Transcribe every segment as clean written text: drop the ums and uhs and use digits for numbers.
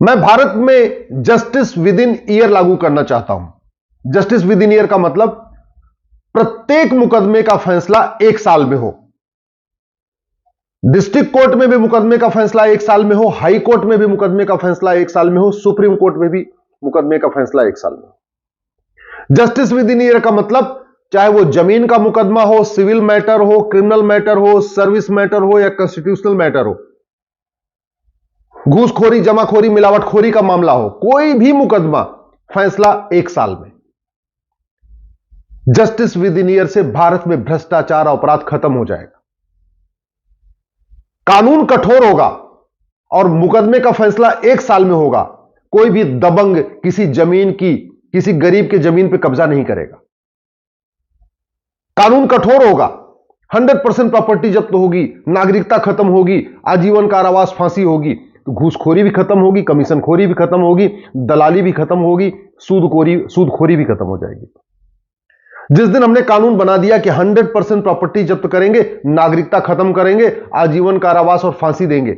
मैं भारत में justice with in year लागू करना चाहता हूं। जस्टिस विद इन ईयर का मतलब प्रत्येक मुकदमे का फैसला 1 साल में हो। डिस्ट्रिक्ट कोर्ट में भी मुकदमे का फैसला 1 साल में हो, हाई कोर्ट में भी मुकदमे का फैसला 1 साल में हो, सुप्रीम कोर्ट में भी मुकदमे का फैसला 1 साल में हो। जस्टिस विद इन ईयर का मतलब चाहे वो जमीन का मुकदमा हो, सिविल मैटर हो, क्रिमिनल मैटर हो, सर्विस मैटर हो या कॉन्स्टिट्यूशनल मैटर हो, घूसखोरी, जमाखोरी, मिलावटखोरी का मामला हो, कोई भी मुकदमा फैसला 1 साल में। जस्टिस विद इन ईयर से भारत में भ्रष्टाचार अपराध खत्म हो जाएगा। कानून कठोर होगा और मुकदमे का फैसला 1 साल में होगा। कोई भी दबंग किसी जमीन की, किसी गरीब के जमीन पर कब्जा नहीं करेगा। कानून कठोर होगा, 100% प्रॉपर्टी जब्त होगी, नागरिकता खत्म होगी, आजीवन कारावास, फांसी होगी, तो घूसखोरी भी खत्म होगी, कमीशनखोरी भी खत्म होगी, दलाली भी खत्म होगी, सूदखोरी भी खत्म हो जाएगी। जिस दिन हमने कानून बना दिया कि 100% प्रॉपर्टी जब्त करेंगे, नागरिकता खत्म करेंगे, आजीवन कारावास और फांसी देंगे,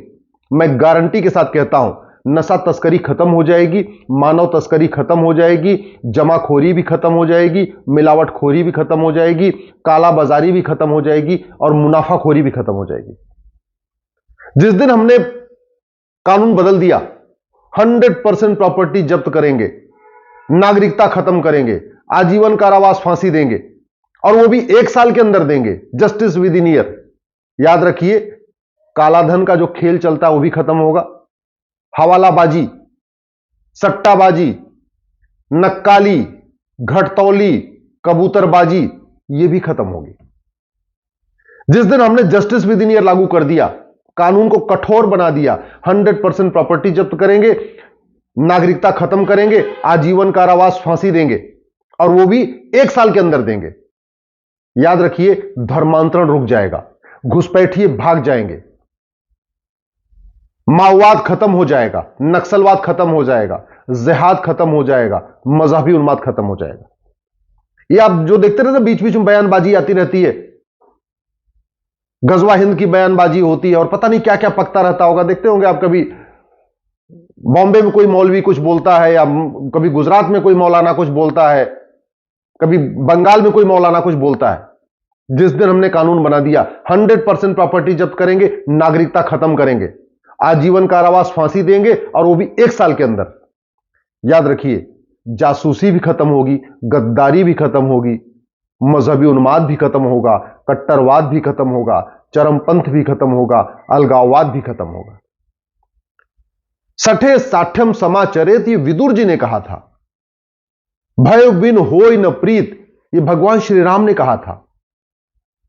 मैं गारंटी के साथ कहता हूं नशा तस्करी खत्म हो जाएगी, मानव तस्करी खत्म हो जाएगी, जमाखोरी भी खत्म हो जाएगी, मिलावटखोरी भी खत्म हो जाएगी, काला बाजारी भी खत्म हो जाएगी और मुनाफाखोरी भी खत्म हो जाएगी। जिस दिन हमने कानून बदल दिया, 100% प्रॉपर्टी जब्त करेंगे, नागरिकता खत्म करेंगे, आजीवन कारावास, फांसी देंगे और वो भी 1 साल के अंदर देंगे, जस्टिस विद इन ईयर। याद रखिए, काला धन का जो खेल चलता है वो भी खत्म होगा। हवालाबाजी, सट्टाबाजी, नक्काली, घटतौली, कबूतरबाजी, ये भी खत्म होगी। जिस दिन हमने जस्टिस विद इन ईयर लागू कर दिया, कानून को कठोर बना दिया, 100% प्रॉपर्टी जब्त करेंगे, नागरिकता खत्म करेंगे, आजीवन कारावास, फांसी देंगे और वो भी 1 साल के अंदर देंगे। याद रखिए, धर्मांतरण रुक जाएगा, घुसपैठिए भाग जाएंगे, माओवाद खत्म हो जाएगा, नक्सलवाद खत्म हो जाएगा, जिहाद खत्म हो जाएगा, मजहबी उन्माद खत्म हो जाएगा। ये आप जो देखते रहते बीच बीच में बयानबाजी आती रहती है, गजवा हिंद की बयानबाजी होती है और पता नहीं क्या क्या पकता रहता होगा। देखते होंगे आप, कभी बॉम्बे में कोई मौलवी कुछ बोलता है या कभी गुजरात में कोई मौलाना कुछ बोलता है, कभी बंगाल में कोई मौलाना कुछ बोलता है। जिस दिन हमने कानून बना दिया, 100% प्रॉपर्टी जब्त करेंगे, नागरिकता खत्म करेंगे, आजीवन कारावास, फांसी देंगे और वो भी 1 साल के अंदर। याद रखिए, जासूसी भी खत्म होगी, गद्दारी भी खत्म होगी, मजहबी उन्माद भी खत्म होगा, कट्टरवाद भी खत्म होगा, चरमपंथ भी खत्म होगा, अलगाववाद भी खत्म होगा। सठे साठ्यम समाचरेत, ये विदुर जी ने कहा था। भय बिन होय न प्रीत, ये भगवान श्री राम ने कहा था।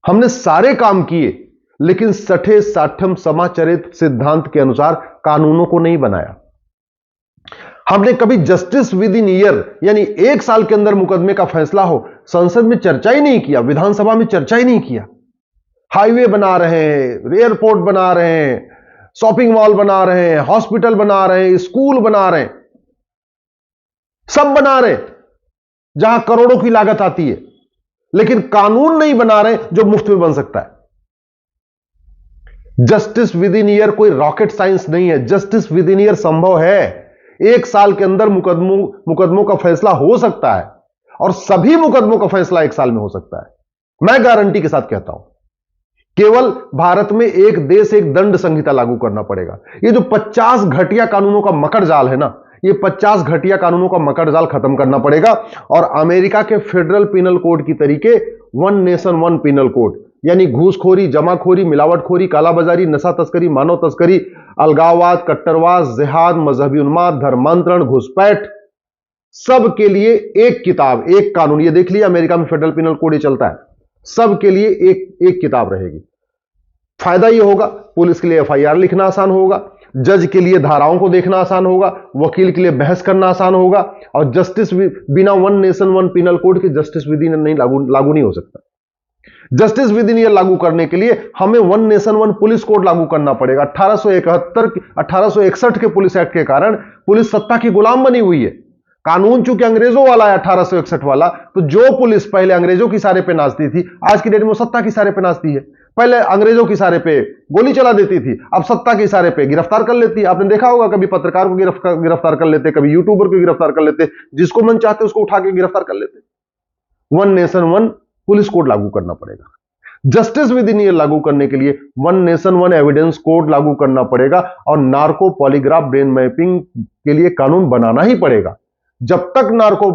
हमने सारे काम किए लेकिन सठे साठ्यम समाचरित सिद्धांत के अनुसार कानूनों को नहीं बनाया। हमने कभी जस्टिस विद इन ईयर यानी 1 साल के अंदर मुकदमे का फैसला हो, संसद में चर्चा ही नहीं किया, विधानसभा में चर्चा ही नहीं किया। हाईवे बना रहे हैं, एयरपोर्ट बना रहे हैं, शॉपिंग मॉल बना रहे हैं, हॉस्पिटल बना रहे हैं, स्कूल बना रहे हैं, सब बना रहे हैं जहां करोड़ों की लागत आती है, लेकिन कानून नहीं बना रहे जो मुफ्त में बन सकता है। जस्टिस विद इन ईयर कोई रॉकेट साइंस नहीं है। जस्टिस विद इन ईयर संभव है। 1 साल के अंदर मुकदमों का फैसला हो सकता है और सभी मुकदमों का फैसला 1 साल में हो सकता है। मैं गारंटी के साथ कहता हूं, केवल भारत में एक देश एक दंड संहिता लागू करना पड़ेगा। ये जो 50 घटिया कानूनों का मकड़ जाल है ना, ये 50 घटिया कानूनों का मकड़ जाल खत्म करना पड़ेगा और अमेरिका के फेडरल पिनल कोड की तरीके 1 नेशन 1 पिनल कोड, यानी घूसखोरी, जमाखोरी, मिलावटखोरी, कालाबाजारी, नशा तस्करी, मानव तस्करी, अलगाववाद, कट्टरवाद, जिहाद, मजहबी उन्माद, धर्मांतरण, घुसपैठ, सब के लिए एक किताब, एक कानून। ये देख लिया, अमेरिका में फेडरल पिनल कोड ये चलता है, सब के लिए एक किताब रहेगी। फायदा ये होगा, पुलिस के लिए एफआईआर लिखना आसान होगा, जज के लिए धाराओं को देखना आसान होगा, वकील के लिए बहस करना आसान होगा और जस्टिस बिना 1 नेशन 1 पिनल कोड के जस्टिस विद इन नहीं लागू नहीं हो सकता। जस्टिस विद इन ईयर लागू करने के लिए हमें 1 नेशन 1 पुलिस कोड लागू करना पड़ेगा। 1861 के पुलिस एक्ट के कारण पुलिस सत्ता की गुलाम बनी हुई है। कानून चूंकि अंग्रेजों वाला है 1861 वाला, तो जो पुलिस पहले अंग्रेजों की सारे पे नाचती थी, आज की डेट में सत्ता की सारे पे नाचती है। पहले अंग्रेजों के इशारे पे गोली चला देती थी, अब सत्ता के इशारे पे गिरफ्तार कर लेती है। आपने देखा होगा, कभी पत्रकार को गिरफ्तार कर लेते, कभी यूट्यूबर को गिरफ्तार कर लेते, जिसको मन चाहते उसको उठा के गिरफ्तार कर लेते। One nation one police code लागू करना पड़ेगा। जस्टिस विद इन ईयर लागू करने के लिए one nation one evidence code लागू करना पड़ेगा और नार्को पॉलीग्राफ ब्रेन मैपिंग के लिए कानून बनाना ही पड़ेगा। जब तक नार्को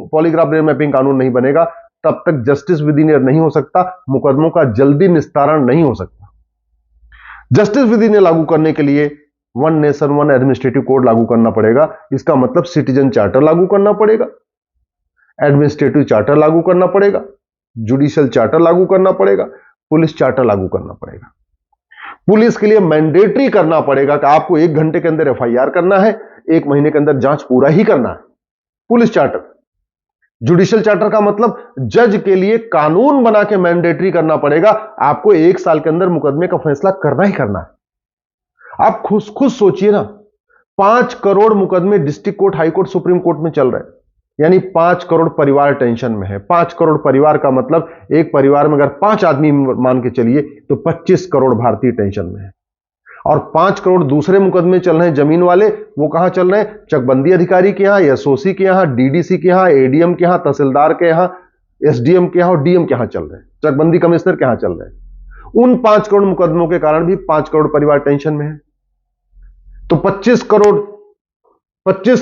पॉलीग्राफ ब्रेन मैपिंग कानून नहीं बनेगा तब तक जस्टिस विद इन ईयर नहीं हो सकता, मुकदमों का जल्दी निस्तारण नहीं हो सकता। जस्टिस विद इन ईयर लागू करने के लिए one nation one administrative code लागू करना पड़ेगा। इसका मतलब सिटीजन चार्टर लागू करना पड़ेगा, एडमिनिस्ट्रेटिव चार्टर लागू करना पड़ेगा, जुडिशियल चार्टर लागू करना पड़ेगा, पुलिस चार्टर लागू करना पड़ेगा। पुलिस के लिए मैंडेटरी करना पड़ेगा कि आपको 1 घंटे के अंदर एफआईआर करना है, 1 महीने के अंदर जांच पूरा ही करना है। Police charter. जुडिशियल चार्टर का मतलब जज के लिए कानून बना के मैंडेटरी करना पड़ेगा, आपको 1 साल के अंदर मुकदमे का फैसला करना ही करना है। आप खुद सोचिए ना, 5 करोड़ मुकदमे district court, high court, supreme court में चल रहे हैं, यानी 5 करोड़ परिवार टेंशन में है। 5 करोड़ परिवार का मतलब एक परिवार में अगर 5 आदमी मान के चलिए तो 25 करोड़ भारतीय टेंशन में है। और 5 करोड़ दूसरे मुकदमे चल रहे हैं जमीन वाले, वो कहां चल रहे हैं? चकबंदी अधिकारी के यहां, एसओसी के यहां, डीडीसी के यहां, एडीएम के यहां, तहसीलदार के यहां, एसडीएम के यहां और डीएम के यहां चल रहे हैं, चकबंदी कमिश्नर के यहां चल रहे हैं। उन 5 करोड़ मुकदमों के कारण भी 5 करोड़ परिवार टेंशन में है। तो 25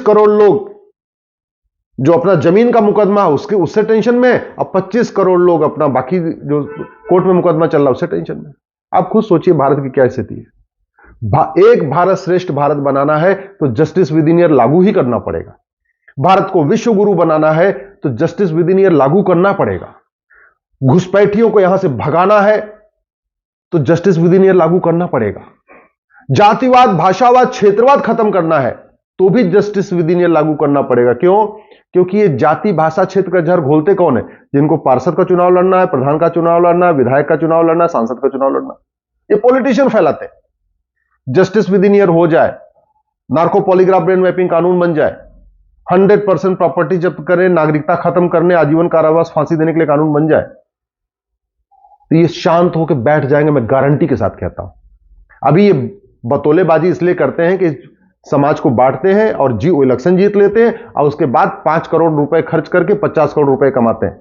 करोड़ लोग जो अपना जमीन का मुकदमा है उससे टेंशन में है, अब 25 करोड़ लोग अपना बाकी जो कोर्ट में मुकदमा चल रहा है उससे टेंशन में। आप खुद सोचिए भारत की क्या स्थिति है। एक भारत श्रेष्ठ भारत बनाना है तो जस्टिस विद इन ईयर लागू ही करना पड़ेगा। भारत को विश्व गुरु बनाना है तो जस्टिस विद इन ईयर लागू करना पड़ेगा। घुसपैठियों को यहां से भगाना है तो जस्टिस विद इन ईयर लागू करना पड़ेगा। जातिवाद, भाषावाद, क्षेत्रवाद खत्म करना है तो भी जस्टिस विद इन ईयर लागू करना पड़ेगा। क्यों? क्योंकि ये जाति, भाषा, क्षेत्र का जहर घोलते कौन है? जिनको पार्षद का चुनाव लड़ना है, प्रधान का चुनाव लड़ना है, विधायक का चुनाव लड़ना है, सांसद का चुनाव लड़ना, ये पॉलिटिशियन फैलाते हैं। जस्टिस विद इन ईयर हो जाए, नार्को पॉलीग्राफ ब्रेन मैपिंग कानून बन जाए, 100% प्रॉपर्टी जब्त करें, नागरिकता खत्म करने, आजीवन कारावास, फांसी देने के लिए कानून बन जाए तो ये शांत होकर बैठ जाएंगे, मैं गारंटी के साथ कहता हूं। अभी ये बतौलेबाजी इसलिए करते हैं कि समाज को बांटते हैं और इलेक्शन जीत लेते हैं और उसके बाद 5 करोड़ रुपए खर्च करके 50 करोड़ रुपए कमाते हैं।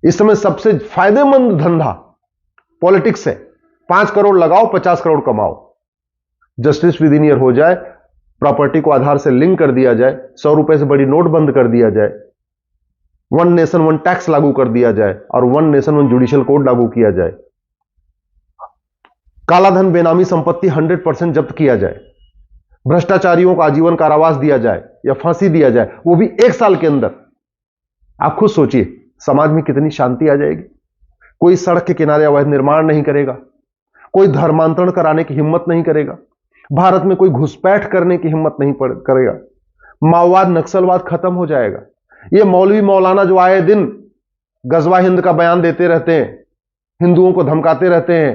इस समय सबसे फायदेमंद धंधा पॉलिटिक्स है। 5 करोड़ लगाओ, 50 करोड़ कमाओ। जस्टिस विद इन ईयर हो जाए, प्रॉपर्टी को आधार से लिंक कर दिया जाए, 100 रुपए से बड़ी नोट बंद कर दिया जाए, वन नेशन वन टैक्स लागू कर दिया जाए और one nation one judicial code लागू किया जाए। कालाधन, बेनामी संपत्ति 100% जब्त किया जाए, भ्रष्टाचारियों को आजीवन कारावास दिया जाए या फांसी दिया जाए, वो भी 1 साल के अंदर। आप खुद सोचिए समाज में कितनी शांति आ जाएगी। कोई सड़क के किनारे अवैध निर्माण नहीं करेगा, कोई धर्मांतरण कराने की हिम्मत नहीं करेगा, भारत में कोई घुसपैठ करने की हिम्मत नहीं करेगा, माओवाद, नक्सलवाद खत्म हो जाएगा। ये मौलवी मौलाना जो आए दिन गजवा हिंद का बयान देते रहते हैं, हिंदुओं को धमकाते रहते हैं,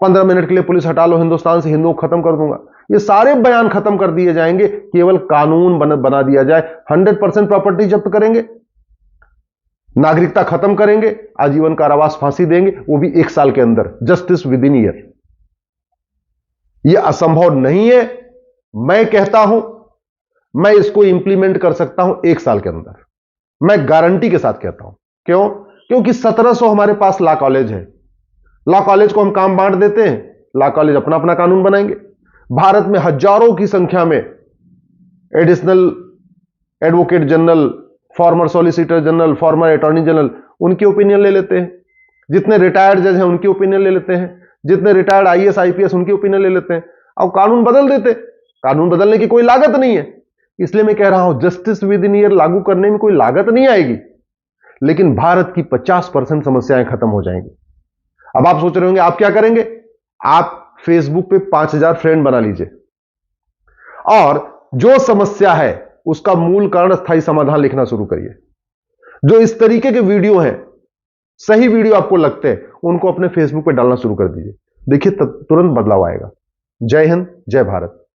15 मिनट के लिए पुलिस हटा लो हिंदुस्तान से, हिंदुओं को खत्म कर दूंगा, ये सारे बयान खत्म कर दिए जाएंगे। केवल कानून बना दिया जाए, 100% प्रॉपर्टी जब्त करेंगे, नागरिकता खत्म करेंगे, आजीवन कारावास, फांसी देंगे, वो भी 1 साल के अंदर, जस्टिस विद इन ईयर। यह असंभव नहीं है, मैं कहता हूं, मैं इसको इंप्लीमेंट कर सकता हूं 1 साल के अंदर, मैं गारंटी के साथ कहता हूं। क्यों? क्योंकि 1700 हमारे पास लॉ कॉलेज है। लॉ कॉलेज को हम काम बांट देते हैं, लॉ कॉलेज अपना अपना कानून बनाएंगे। भारत में हजारों की संख्या में additional advocate general, farmer solicitor general, farmer attorney general, उनकी ओपिनियन ले लेते हैं। जितने रिटायर्ड जज हैं उनकी ओपिनियन ले लेते हैं, जितने रिटायर्ड आईएएस आईपीएस उनकी ओपिनियन ले लेते हैं और कानून बदल देते। कानून बदलने की कोई लागत नहीं है। इसलिए मैं कह रहा हूं जस्टिस विद इन ईयर लागू करने में कोई लागत नहीं आएगी, लेकिन भारत की 50% समस्याएं खत्म हो जाएंगी। अब आप सोच रहे होंगे आप क्या करेंगे? आप फेसबुक पे 5000 फ्रेंड बना लीजिए और जो समस्या है उसका मूल कारण, स्थायी समाधान लिखना शुरू करिए। जो इस तरीके के वीडियो हैं, सही वीडियो आपको लगते हैं, उनको अपने फेसबुक पे डालना शुरू कर दीजिए। देखिए तुरंत बदलाव आएगा। जय हिंद, जय भारत।